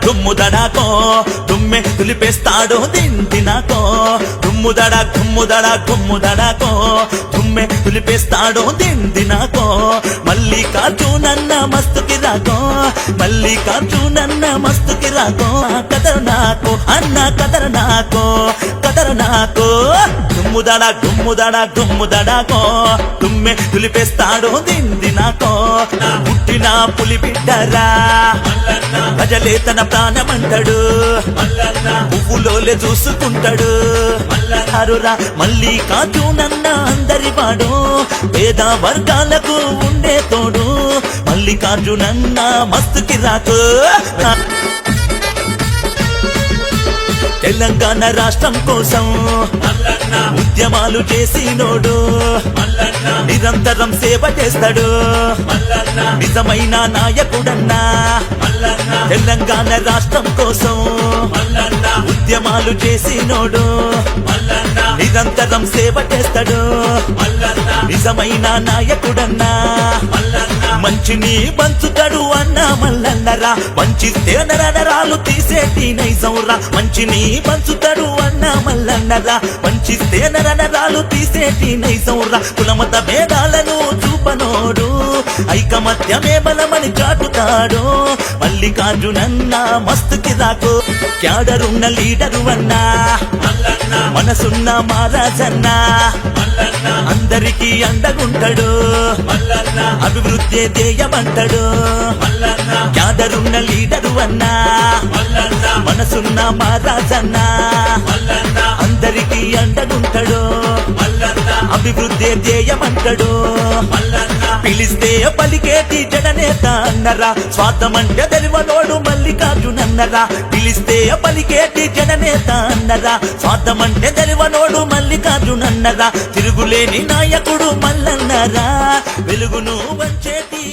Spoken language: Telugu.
దుమ్ముదడాకో దుమ్మె తులిపేస్తాడు దిందినాకో దుమ్ముదడాకో దుమ్మె తులిపేస్తాడు దిందినాకో మల్లికార్జునన్న మస్తుకి రాకో మల్లికార్జునన్న మస్తుకి రాకో కదరనాకో అన్న కదరనాకో దుమ్ముదడాకో దుమ్మె తులిపేస్తాడు దిందినాకో పుట్టిన పులి బిడ్డరా ప్రజలే తన ప్రాణమంటాడు పువ్వులోలే చూసుకుంటాడు మల్లికార్జునన్న అందరి వాడు పేద వర్గాలకు ఉండే తోడు మల్లికార్జునన్న మస్తుకి రాకు తెలంగాణ రాష్ట్రం కోసం ఉద్యమాలు చేసినోడు నిరంతరం సేవ చేస్తాడు నిజమైన నాయకుడన్నా తెలంగాణ రాష్ట్రం కోసం ఉద్యమాలు చేసినోడు నిరంతరం సేవ చేస్తాడు నిజమైన నాయకుడన్నా మంచిని పంచుతాడు అన్న మల్లన్నరా మంచిస్తే నరనరాలు తీసేటి నైజంరా మంచిని పంచుతాడు అన్న మల్లన్నరా మంచిస్తే నరనరాలు తీసేటి నైజంరా కులమత భేదాలను చూపనోడు ఐకమత్యమే బలమని చాటుతాడు మల్లికార్జునన్న మస్తుకి రాకు క్యాడరున్న లీడరు అన్నా మనసున్న మహారాజన్నా అందరికీ అండగుంటాడు అభివృద్ధి ధ్యేయమంటాడు క్యాడరున్న లీడరు అన్నా మనసున్న మహారాజన్నా అందరికీ అండగుంటాడు అభివృద్ధి ధ్యేయమంటాడు పిలిస్తే పలికేటి జననేత అన్నరా స్వార్థమంటే తెలివనోడు మల్లికార్జునన్నరా పిలిస్తే పలికేటి జననేత అన్నరా స్వార్థమంటే తెలివనోడు మల్లికార్జునన్నరా తిరుగులేని నాయకుడు మల్లన్నరా వెలుగును వంచేటి